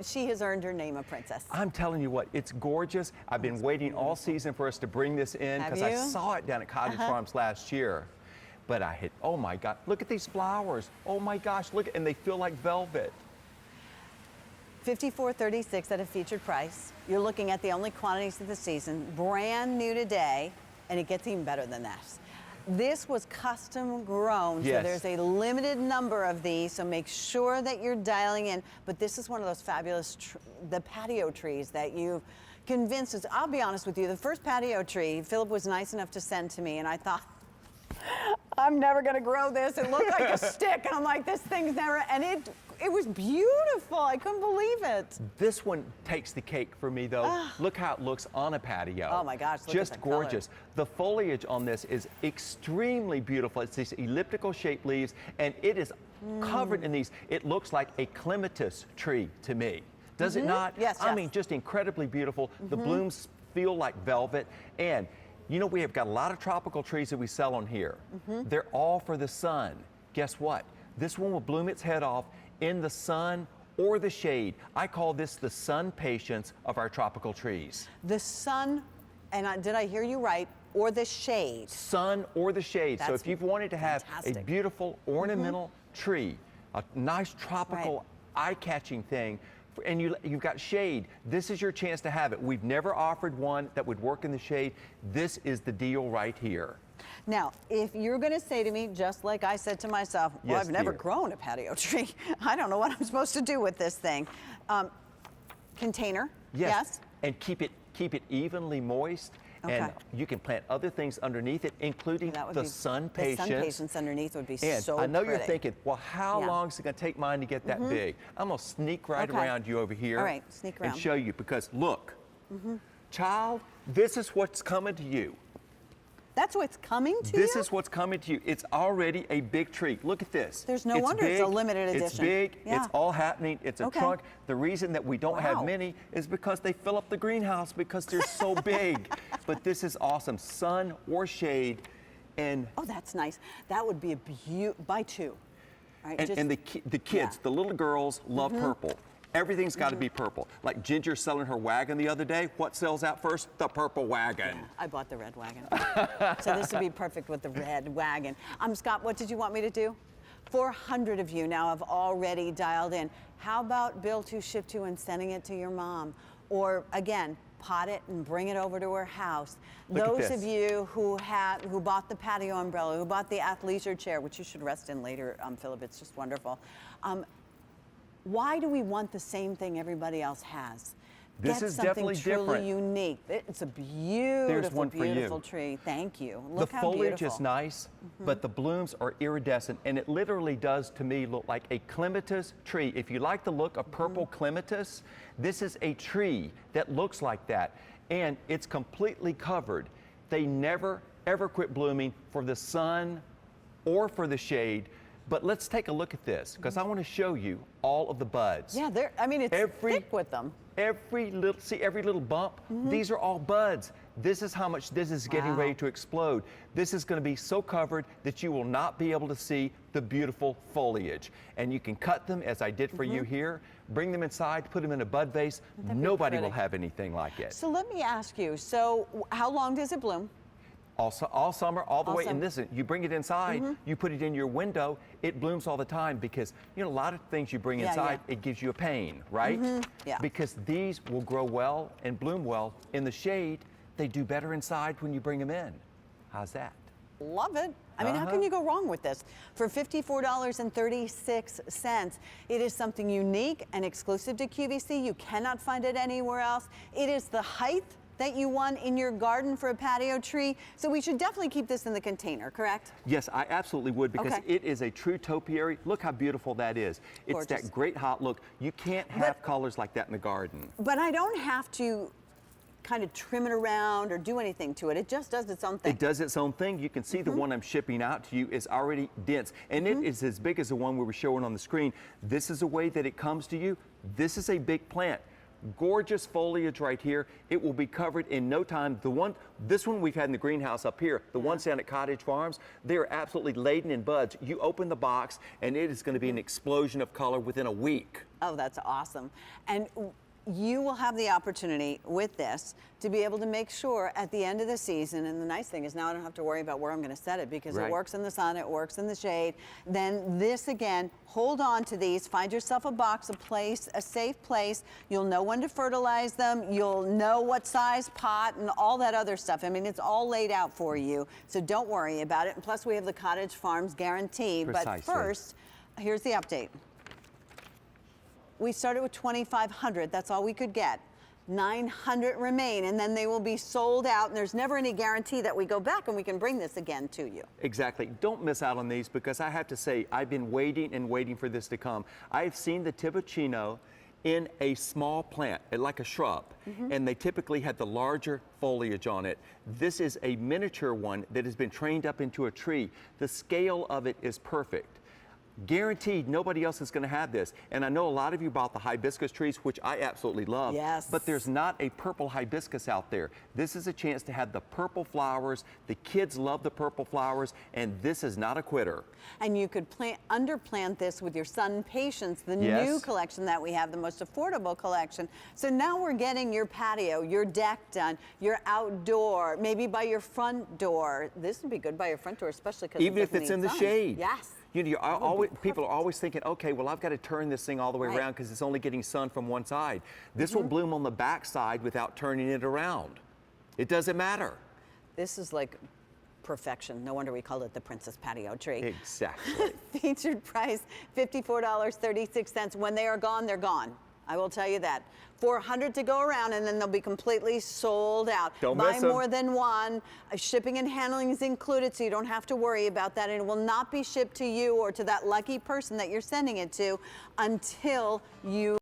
she has earned her name a princess. I'm telling you what, it's gorgeous. I've been waiting all season for us to bring this in because I saw it down at Cottage Farms last year. But I hit, oh my God, look at these flowers. Oh my gosh, look, and they feel like velvet. $54.36 at a featured price. You're looking at the only quantities of the season, brand new today, and it gets even better than that. This was custom grown, so there's a limited number of these, so make sure that you're dialing in. But this is one of those fabulous, the patio trees that you've convinced us. I'll be honest with you, the first patio tree, Philip was nice enough to send to me, and I thought, I'm never gonna grow this. It looked like a stick, and I'm like, this thing's never, and it was beautiful. I couldn't believe it. This one takes the cake for me, though. Look how it looks on a patio. Oh my gosh, look just at the gorgeous. color. The foliage on this is extremely beautiful. It's these elliptical shaped leaves, and it is covered in these. It looks like a clematis tree to me. Does it not? Yes, I mean, just incredibly beautiful. The blooms feel like velvet, and you know, we have got a lot of tropical trees that we sell on here. They're all for the sun. Guess what? This one will bloom its head off in the sun or the shade. I call this the sun patience of our tropical trees. The sun, and did I hear you right, or the shade? Sun or the shade. So if you've wanted to have a beautiful ornamental tree, a nice tropical eye-catching thing, and you've got shade, this is your chance to have it. We've never offered one that would work in the shade. This is the deal right here. Now, if you're going to say to me, just like I said to myself, well, I've never grown a patio tree. I don't know what I'm supposed to do with this thing. Container, yes. And keep it evenly moist. And you can plant other things underneath it, including the sun patience. The sun patience underneath would be so pretty. I know you're thinking, well, how long is it going to take mine to get that big? I'm going to sneak right around you over here. All right, sneak around. And show you, because look, child, this is what's coming to you. That's what's coming to you? This is what's coming to you. It's already a big tree. Look at this. There's no wonder it's a limited edition. It's big. It's all happening. It's a trunk. The reason that we don't have many is because they fill up the greenhouse because they're so big. But this is awesome. Sun or shade. And oh, that's nice. That would be a buy two. Right, and the kids, the little girls love purple. Everything's got to be purple. Like Ginger selling her wagon the other day. What sells out first? The purple wagon. Yeah, I bought the red wagon. So this would be perfect with the red wagon. Scott, what did you want me to do? 400 of you now have already dialed in. How about bill to, ship to, and sending it to your mom? Or again, pot it and bring it over to her house. Those of you who bought the patio umbrella, who bought the athleisure chair, which you should rest in later, Philip, it's just wonderful. Why do we want the same thing everybody else has? This is definitely different. Truly unique. It's a beautiful, beautiful tree. Thank you. Look how beautiful. The foliage is nice, but the blooms are iridescent, and it literally does, to me, look like a clematis tree. If you like the look of purple clematis, this is a tree that looks like that, and it's completely covered. They never, ever quit blooming for the sun or for the shade. But let's take a look at this, because I want to show you all of the buds. Yeah, I mean, it's thick with them. Every little bump, these are all buds. This is how much this is getting ready to explode. This is going to be so covered that you will not be able to see the beautiful foliage. And you can cut them, as I did for you here, bring them inside, put them in a bud vase. Nobody will have anything like it. So let me ask you, so how long does it bloom? All summer, all the way. And listen, you bring it inside, you put it in your window, it blooms all the time, because, you know, a lot of things you bring inside, it gives you a pain, right? Because these will grow well and bloom well in the shade. They do better inside when you bring them in. How's that? Love it. I mean, how can you go wrong with this? For $54.36, it is something unique and exclusive to QVC. You cannot find it anywhere else. It is the height that you want in your garden for a patio tree. So we should definitely keep this in the container, correct? Yes, I absolutely would, because it is a true topiary. Look how beautiful that is. Gorgeous. It's that great hot look. You can't have colors like that in the garden. But I don't have to kind of trim it around or do anything to it. It just does its own thing. It does its own thing. You can see the one I'm shipping out to you is already dense, and it is as big as the one we were showing on the screen. This is the way that it comes to you. This is a big plant. Gorgeous foliage right here. It will be covered in no time. This one we've had in the greenhouse up here, the ones down at Cottage Farms, they're absolutely laden in buds. You open the box and it is going to be an explosion of color within a week. Oh, that's awesome. And you will have the opportunity with this to be able to make sure at the end of the season, and the nice thing is now I don't have to worry about where I'm going to set it because it works in the sun, it works in the shade. Then this again, hold on to these, find yourself a box, a place, a safe place. You'll know when to fertilize them, you'll know what size pot and all that other stuff. I mean, it's all laid out for you, so don't worry about it. And plus we have the Cottage Farms guarantee. But first, here's the update. We started with 2,500, that's all we could get. 900 remain, and then they will be sold out, and there's never any guarantee that we go back and we can bring this again to you. Exactly. Don't miss out on these, because I have to say, I've been waiting and waiting for this to come. I've seen the Tibucino in a small plant, like a shrub, and they typically have the larger foliage on it. This is a miniature one that has been trained up into a tree. The scale of it is perfect. Guaranteed nobody else is going to have this. And I know a lot of you bought the hibiscus trees, which I absolutely love. Yes. But there's not a purple hibiscus out there. This is a chance to have the purple flowers. The kids love the purple flowers, and this is not a quitter. And you could underplant this with your Sun Patience, the new collection that we have, the most affordable collection. So now we're getting your patio, your deck done, your outdoor, maybe by your front door. This would be good by your front door, especially because even if it's in the shade. Yes. You know, people are always thinking, okay, well, I've got to turn this thing all the way around because it's only getting sun from one side. This will bloom on the back side without turning it around. It doesn't matter. This is like perfection. No wonder we called it the Princess Patio Tree. Exactly. Featured price, $54.36. When they are gone, they're gone. I will tell you that. 400 to go around, and then they'll be completely sold out. Don't Buy miss 'em. more than one. Shipping and handling is included, so you don't have to worry about that. And it will not be shipped to you or to that lucky person that you're sending it to until you